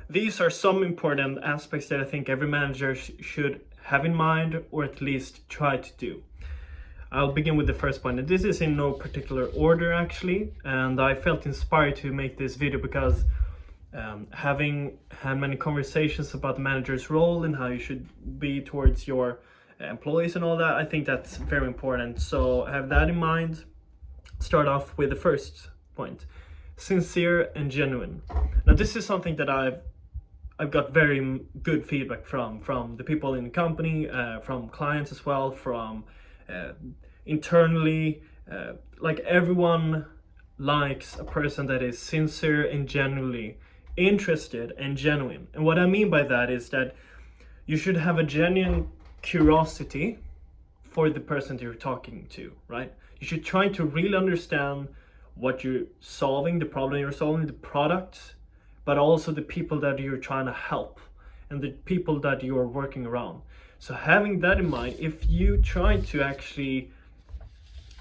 these are some important aspects that I think every manager should have in mind, or at least try to do. I'll begin with the first point, and this is in no particular order actually, and I felt inspired to make this video because having had many conversations about the manager's role and how you should be towards your employees and all that, I think that's very important. So have that in mind. Start off with the first point: sincere and genuine. Now this is something that I've got very good feedback from the people in the company, from clients as well, from internally. Like everyone likes a person that is sincere and genuinely interested and genuine. And what I mean by that is that you should have a genuine curiosity for the person that you're talking to, right? You should try to really understand what you're solving, the problem you're solving, the product, but also the people that you're trying to help and the people that you're working around. So having that in mind, if you try to actually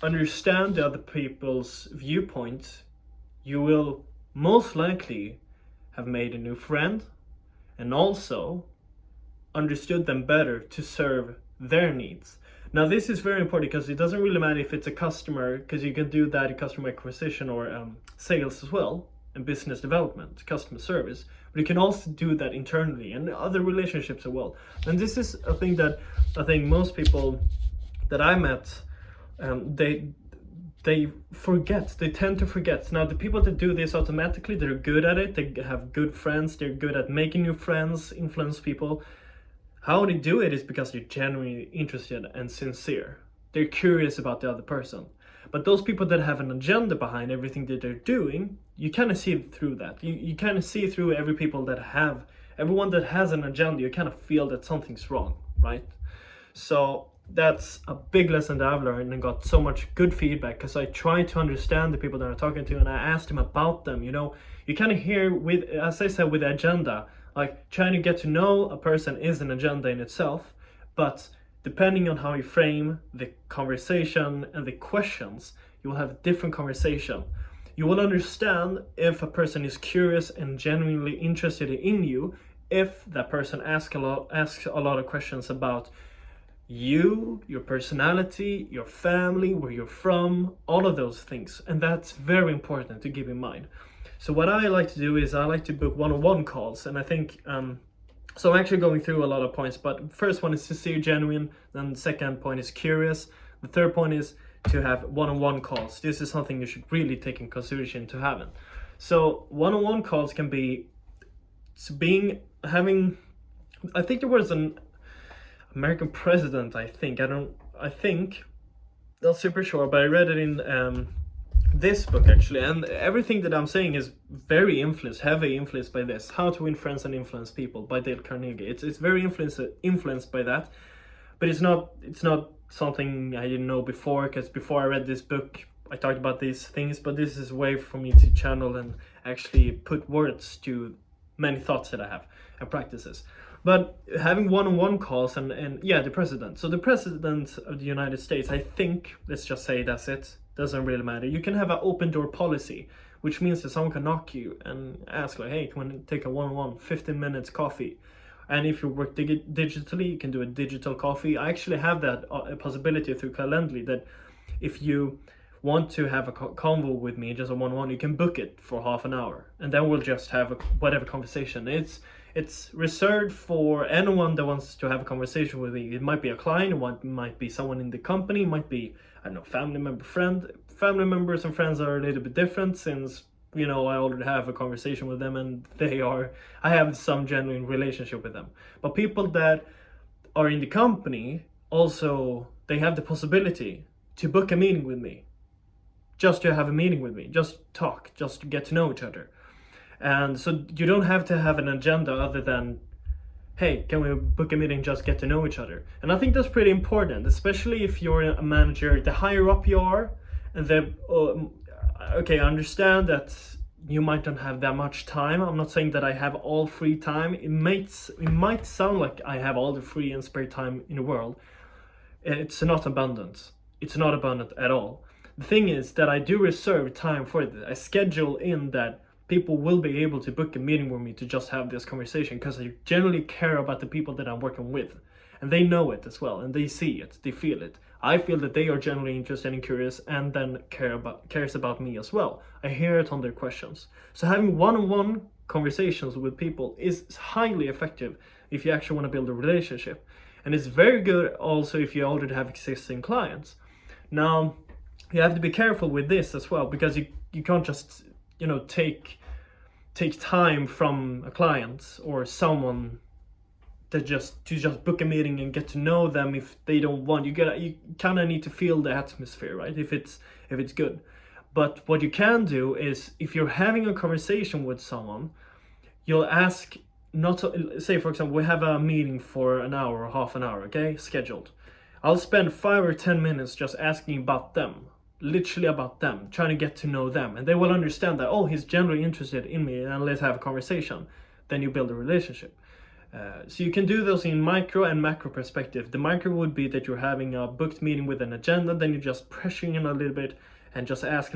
understand the other people's viewpoint, you will most likely have made a new friend and also understood them better to serve their needs. Now this is very important because it doesn't really matter if it's a customer, because you can do that in customer acquisition or sales as well, and business development, customer service, but you can also do that internally and other relationships as well. And this is a thing that I think most people that I met, they forget, they tend to forget. Now the people that do this automatically, they're good at it, they have good friends, they're good at making new friends, influence people. How they do it is because they're genuinely interested and sincere. They're curious about the other person. But those people that have an agenda behind everything that they're doing, you kind of see through that. You kind of see through everyone that has an agenda, you kind of feel that something's wrong, right? So that's a big lesson that I've learned and got so much good feedback, because I try to understand the people that I'm talking to and I asked them about them. You know, you kind of hear with, as I said, with the agenda, like trying to get to know a person is an agenda in itself, but depending on how you frame the conversation and the questions, you will have a different conversation. You will understand if a person is curious and genuinely interested in you, if that person asks a lot of questions about you, your personality, your family, where you're from, all of those things. And that's very important to keep in mind. So what I like to do is I like to book one-on-one calls, and I think so I'm actually going through a lot of points, but first one is sincere, genuine, then the second point is curious, the third point is to have one-on-one calls. This is something you should really take in consideration to having. So one-on-one calls can be having, I think there was an American president, not super sure, but I read it in this book actually, and everything that I'm saying is very heavy influenced by this, How to Win Friends and Influence People by Dale Carnegie. It's very influenced by that, but it's not something I didn't know before, because before I read this book I talked about these things, but this is a way for me to channel and actually put words to many thoughts that I have and practices. But having one-on-one calls and yeah, the president. So the president of the United States, I think, let's just say that's it. Doesn't really matter. You can have an open door policy, which means that someone can knock you and ask like, hey, can we take a one-on-one 15 minutes coffee? And if you work digitally, you can do a digital coffee. I actually have that possibility through Calendly, that if you want to have a convo with me, just a one-on-one, you can book it for half an hour, and then we'll just have whatever conversation. It's reserved for anyone that wants to have a conversation with me. It might be a client, it might be someone in the company, it might be, I don't know, family member, friend. Family members and friends are a little bit different, since, you know, I already have a conversation with them and I have some genuine relationship with them. But people that are in the company, also, they have the possibility to book a meeting with me. Just to have a meeting with me, just talk, just to get to know each other. And so you don't have to have an agenda other than, hey, can we book a meeting, just get to know each other? And I think that's pretty important, especially if you're a manager. The higher up you are, and okay, I understand that you might not have that much time. I'm not saying that I have all free time. It might sound like I have all the free and spare time in the world. It's not abundant. It's not abundant at all. The thing is that I do reserve time for it. I schedule in that people will be able to book a meeting with me to just have this conversation, because I generally care about the people that I'm working with. And they know it as well, and they see it, they feel it. I feel that they are generally interested and curious, and then cares about me as well. I hear it on their questions. So having one-on-one conversations with people is highly effective if you actually want to build a relationship. And it's very good also if you already have existing clients. Now, you have to be careful with this as well, because you can't just, take time from a client or someone to just book a meeting and get to know them if they don't want. You kind of need to feel the atmosphere, right? If it's good. But what you can do is, if you're having a conversation with someone, you'll ask, not to, say for example, we have a meeting for an hour or half an hour, okay, scheduled. I'll spend 5 or 10 minutes just asking about them, literally about them, trying to get to know them, and they will understand that, oh, he's genuinely interested in me, and let's have a conversation. Then you build a relationship. So you can do those in micro and macro perspective. The micro would be that you're having a booked meeting with an agenda, then you're just pressuring in a little bit and just ask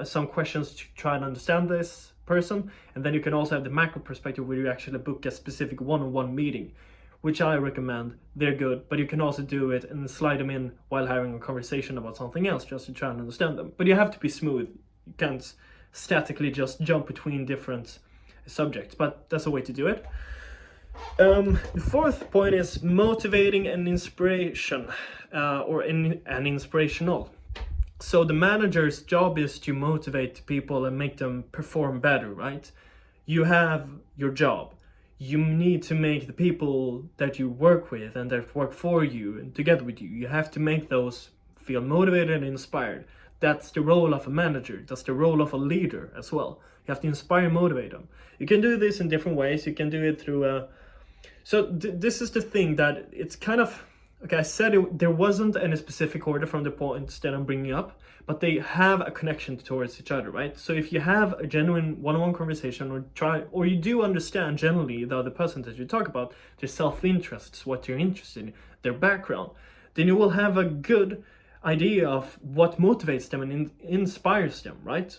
some questions to try and understand this person. And then you can also have the macro perspective, where you actually book a specific one-on-one meeting, which I recommend. They're good, but you can also do it and slide them in while having a conversation about something else, just to try and understand them. But you have to be smooth. You can't statically just jump between different subjects, but that's a way to do it. The fourth point is motivating and inspiration, and inspirational. So the manager's job is to motivate people and make them perform better, right? You have your job. You need to make the people that you work with and that work for you and together with you, you have to make those feel motivated and inspired. That's the role of a manager. That's the role of a leader as well. You have to inspire and motivate them. You can do this in different ways. You can do it through this is the thing, that it's kind of, okay, I said there wasn't any specific order from the points that I'm bringing up, but they have a connection towards each other, right? So if you have a genuine one-on-one conversation, or you do understand generally the other person that you talk about, their self-interests, what they're interested in, their background, then you will have a good idea of what motivates them and inspires them, right?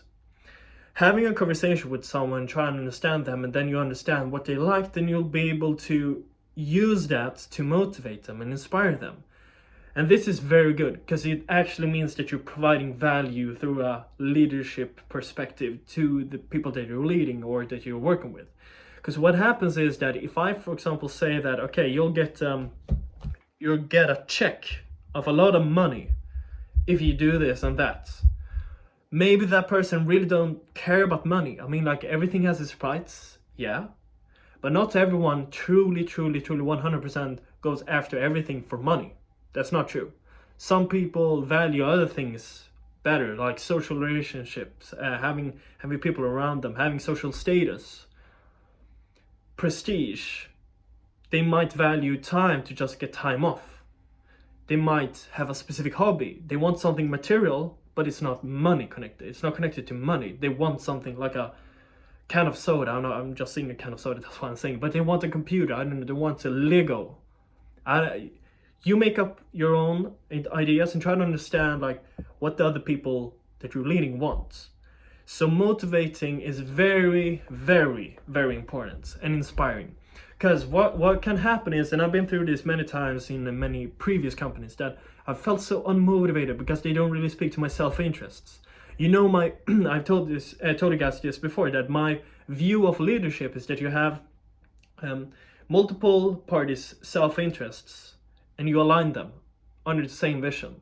Having a conversation with someone, try and understand them, and then you understand what they like, then you'll be able to use that to motivate them and inspire them. And this is very good, because it actually means that you're providing value through a leadership perspective to the people that you're leading or that you're working with. Because what happens is that if I, for example, say that, okay, you'll get a check of a lot of money if you do this and that. Maybe that person really don't care about money. I mean, like, everything has its price, yeah. But not everyone truly 100% goes after everything for money. That's not true. Some people value other things better, like social relationships, having people around them, having social status, prestige. They might value time to just get time off. They might have a specific hobby. They want something material, but it's not money connected. It's not connected to money. They want something like a can of soda. I don't know, I'm just saying a can of soda, that's what I'm saying. But they want a computer. I don't know, they want a Lego. You make up your own ideas and try to understand like what the other people that you're leading want. So motivating is very, very, very important and inspiring. Because what can happen is, and I've been through this many times in many previous companies, that I've felt so unmotivated because they don't really speak to my self-interests. You know, I've told you guys this before, that my view of leadership is that you have multiple parties' self-interests, and you align them under the same vision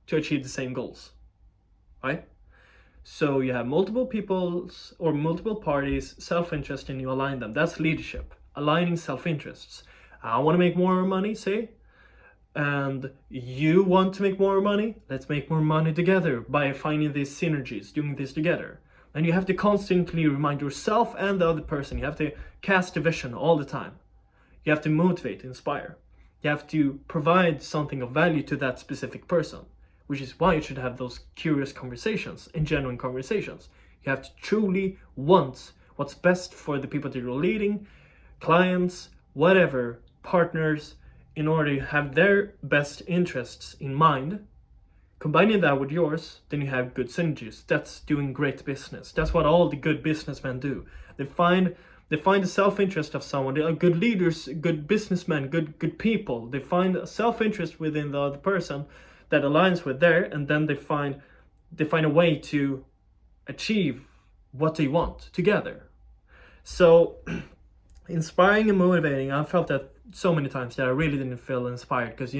to achieve the same goals, right? So you have multiple people's or multiple parties' self-interest, and you align them. That's leadership, aligning self-interests. I want to make more money, say, and you want to make more money. Let's make more money together by finding these synergies, doing this together. And you have to constantly remind yourself and the other person. You have to cast a vision all the time. You have to motivate, inspire. You have to provide something of value to that specific person, which is why you should have those curious conversations and genuine conversations. You have to truly want what's best for the people that you're leading, clients, whatever, partners, in order to have their best interests in mind, Combining that with yours, then you have good synergies. That's doing great business. That's what all the good businessmen do. They find the self-interest of someone. They are good leaders, good businessmen, good people. They find self-interest within the other person that aligns with their, and then they find a way to achieve what they want together. So inspiring and motivating, I felt that so many times that I really didn't feel inspired, because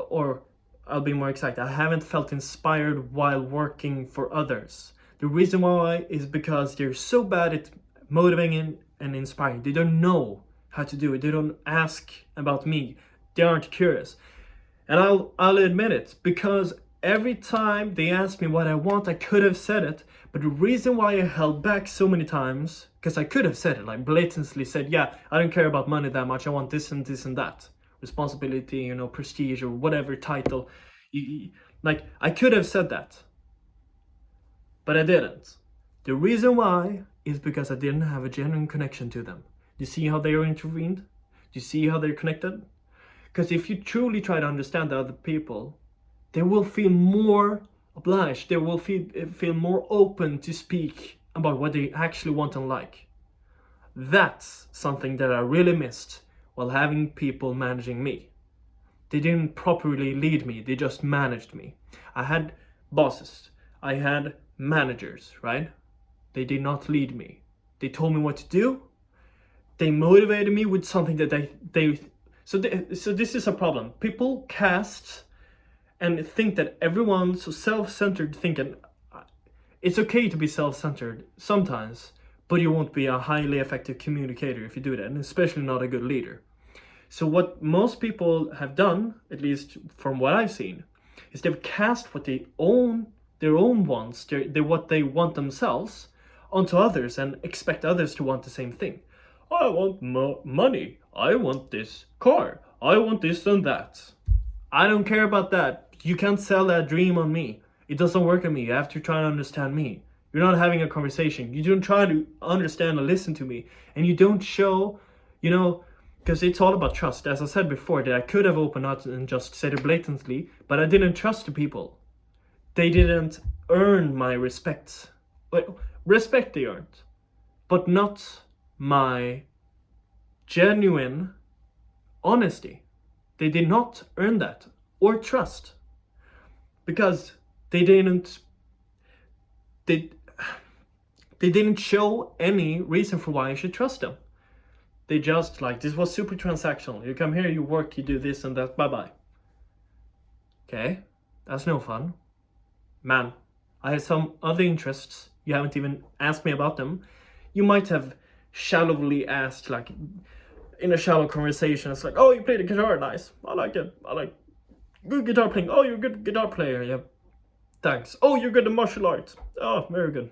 or I'll be more exact, I haven't felt inspired while working for others. The reason why is because they're so bad at motivating and inspiring. They don't know how to do it. They don't ask about me. They aren't curious. And I'll admit it, because every time they asked me what I want, I could have said it. But the reason why I held back so many times, because I could have said it, like blatantly said, yeah, I don't care about money that much. I want this and this and that. Responsibility, prestige, or whatever title. Like, I could have said that. But I didn't. The reason why is because I didn't have a genuine connection to them. Do you see how they are intervened? Do you see how they're connected? Because if you truly try to understand the other people, they will feel more obliged. They will feel more open to speak about what they actually want and like. That's something that I really missed while having people managing me. They didn't properly lead me. They just managed me. I had bosses. I had managers, right? They did not lead me. They told me what to do. They motivated me with something that so this is a problem. People cast and think that everyone's so self-centered, thinking it's okay to be self-centered sometimes, but you won't be a highly effective communicator if you do that, and especially not a good leader. So what most people have done, at least from what I've seen, is they've cast what their own wants, what they want themselves, onto others and expect others to want the same thing. I want money. I want this car. I want this and that. I don't care about that. You can't sell that dream on me. It doesn't work on me. You have to try to understand me. You're not having a conversation. You don't try to understand and listen to me. And you don't show, because it's all about trust. As I said before, that I could have opened up and just said it blatantly, but I didn't trust the people. They didn't earn my respect. Respect they earned, but not my genuine honesty. They did not earn that, or trust, because they didn't show any reason for why I should trust them. They just, this was super transactional. You come here, you work, you do this and that, bye-bye. Okay, that's no fun. Man, I have some other interests. You haven't even asked me about them. You might have shallowly asked, in a shallow conversation, it's like, oh, you play the guitar, nice. I like it. I like good guitar playing. Oh, you're a good guitar player, yeah. Thanks. Oh, you're good at martial arts. Oh, very good.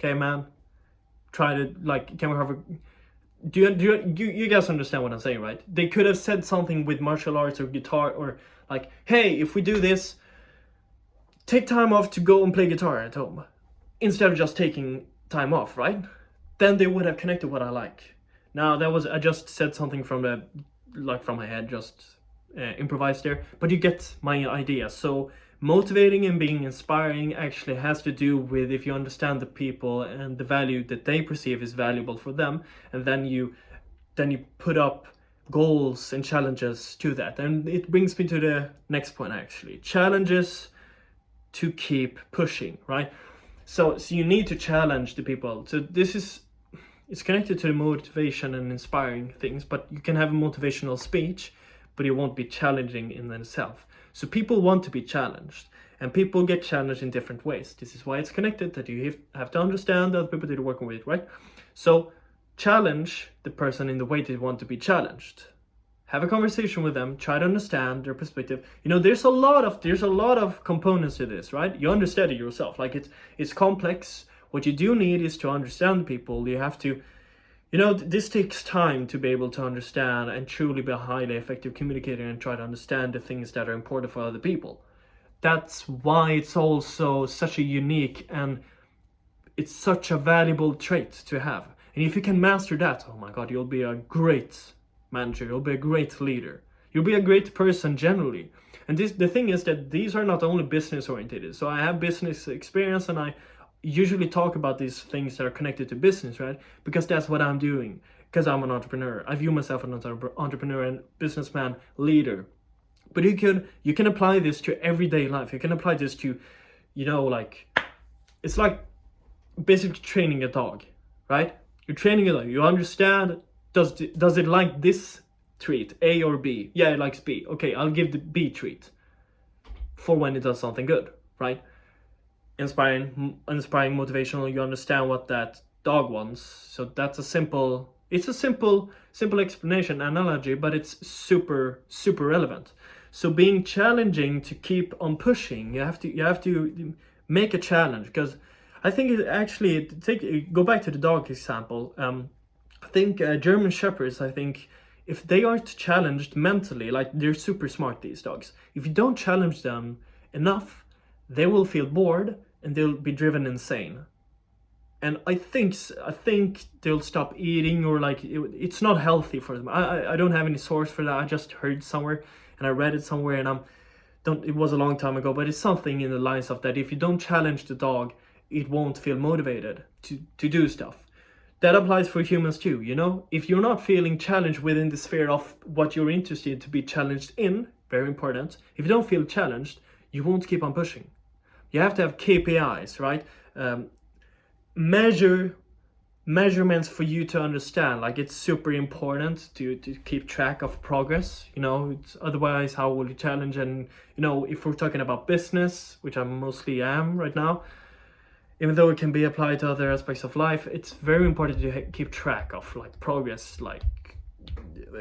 Okay, man. Try to, can we have a... Do you guys understand what I'm saying, right? They could have said something with martial arts or guitar, or hey, if we do this, take time off to go and play guitar at home, instead of just taking time off, right? Then they would have connected what I like. Now I just said something from my head, just improvised there, but you get my idea. So motivating and being inspiring actually has to do with if you understand the people and the value that they perceive is valuable for them, and then you put up goals and challenges to that. And it brings me to the next point, actually. Challenges to keep pushing, right? So you need to challenge the people. So it's connected to the motivation and inspiring things, but you can have a motivational speech, but it won't be challenging in itself. So people want to be challenged, and people get challenged in different ways. This is why it's connected, that you have to understand the other people that you're working with, right? So challenge the person in the way they want to be challenged. Have a conversation with them, try to understand their perspective. There's a lot of components to this, right? You understand it yourself. It's complex. What you do need is to understand people. You have to, this takes time to be able to understand and truly be a highly effective communicator and try to understand the things that are important for other people. That's why it's also such a unique and it's such a valuable trait to have. And if you can master that, oh my God, you'll be a great manager. You'll be a great leader. You'll be a great person generally. And the thing is that these are not only business oriented. So I have business experience, and I usually talk about these things that are connected to business, right? Because that's what I'm doing. Because I'm an entrepreneur. I view myself as an entrepreneur and businessman, leader. But you can apply this to everyday life. You can apply this to, like, it's like basically training a dog, right? You're training a dog. You understand, does it like this treat, A or B? Yeah, it likes B. Okay, I'll give the B treat for when it does something good, right? Inspiring, motivational. You understand what that dog wants. So that's a simple explanation, analogy, but it's super relevant. So being challenging to keep on pushing, you have to make a challenge, because I think it actually go back to the dog example. I think German shepherds, I think if they aren't challenged mentally, like, they're super smart, these dogs. If you don't challenge them enough, they will feel bored and they'll be driven insane. And I think they'll stop eating, or like it's not healthy for them. I don't have any source for that. I just heard somewhere and I read it somewhere, and it was a long time ago, but it's something in the lines of that. If you don't challenge the dog, it won't feel motivated to do stuff. That applies for humans too, If you're not feeling challenged within the sphere of what you're interested to be challenged in, very important. If you don't feel challenged, you won't keep on pushing. You have to have KPIs, right? Measurements for you to understand. Like, it's super important to keep track of progress. Otherwise, how will you challenge? And if we're talking about business, which I mostly am right now, even though it can be applied to other aspects of life, it's very important to keep track of, like, progress, like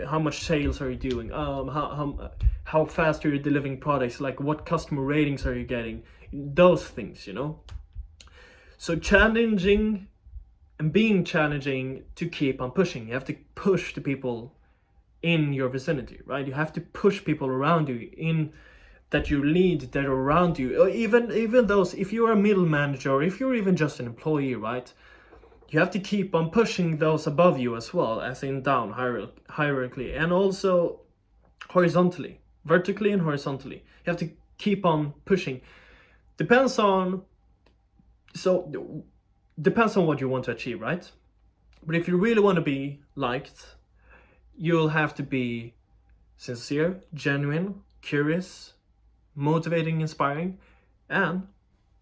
how much sales are you doing, how fast are you delivering products, like what customer ratings are you getting, those things, So challenging and being challenging to keep on pushing. You have to push the people in your vicinity, right? You have to push people around you that you lead, that are around you. Or even those, if you're a middle manager, or if you're even just an employee, right? You have to keep on pushing those above you as well, as in down hierarchically, and also horizontally, vertically and horizontally. You have to keep on pushing. Depends on what you want to achieve, right? But if you really want to be liked, you'll have to be sincere, genuine, curious, motivating, inspiring, and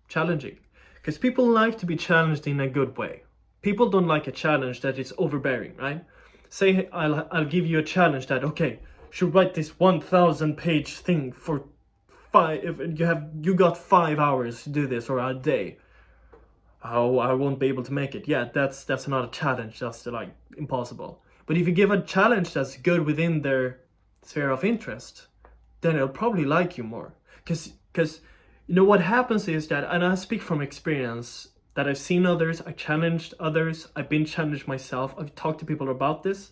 challenging. Because people like to be challenged in a good way. People don't like a challenge that is overbearing, right? Say I'll give you a challenge that, okay, should write this 1,000-page thing for 5. If you got 5 hours to do this, or a day. Oh, I won't be able to make it. Yeah, that's not a challenge. That's like impossible. But if you give a challenge that's good within their sphere of interest, then they'll probably like you more. Because what happens is that, and I speak from experience, that I've seen others, I challenged others, I've been challenged myself, I've talked to people about this.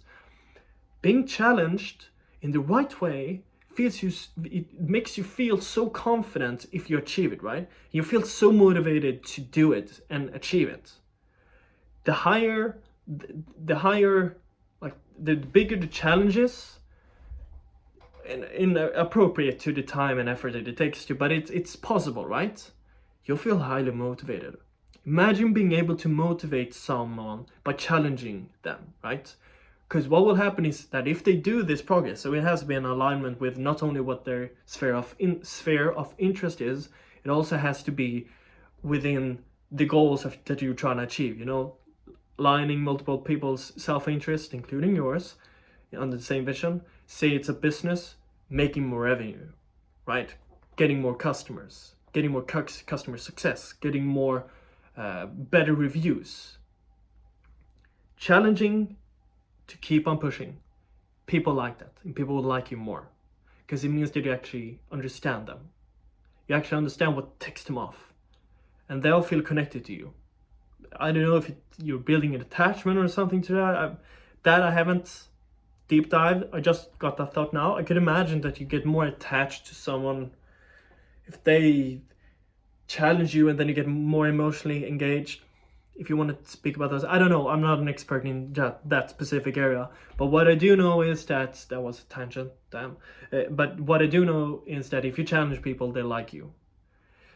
Being challenged in the right way it makes you feel so confident if you achieve it, right? You feel so motivated to do it and achieve it. The higher, like, the bigger the challenges, and appropriate to the time and effort that it takes to, but it's possible, right? You'll feel highly motivated. Imagine being able to motivate someone by challenging them, right? Because what will happen is that if they do this progress, so it has to be in alignment with not only what their sphere of interest is, it also has to be within the goals that you're trying to achieve, aligning multiple people's self-interest, including yours, on the same vision. Say it's a business, making more revenue, right? Getting more customers, getting more customer success, getting more better reviews. Challenging to keep on pushing. People like that, and people will like you more, because it means that you actually understand them. You actually understand what ticks them off, and they'll feel connected to you. I don't know if you're building an attachment or something to that. I haven't deep dived. I just got that thought now. I could imagine that you get more attached to someone if they challenge you, and then you get more emotionally engaged. if you want to speak about this, I don't know. I'm not an expert in that specific area. But what I do know is that was a tangent. Damn. But what I do know is that if you challenge people, they like you.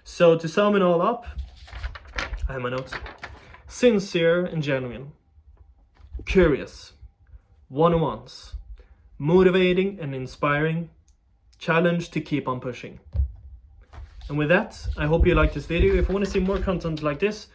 So to sum it all up, I have my notes. Sincere and genuine. Curious. One-on-ones. Motivating and inspiring. Challenge to keep on pushing. And with that, I hope you liked this video. If you want to see more content like this,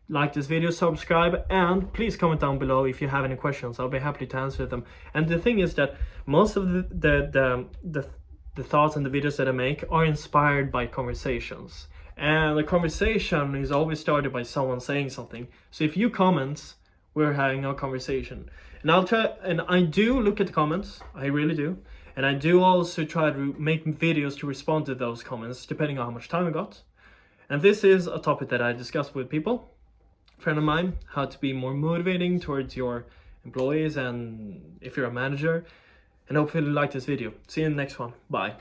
like this video, subscribe, and please comment down below if you have any questions. I'll be happy to answer them. And the thing is that most of the thoughts and the videos that I make are inspired by conversations. And the conversation is always started by someone saying something. So if you comment, we're having a conversation. And I do look at the comments, I really do. And I do also try to make videos to respond to those comments, depending on how much time I got. And this is a topic that I discuss with people. Friend of mine, how to be more motivating towards your employees and if you're a manager. And hopefully you like this video. See you in the next one. Bye.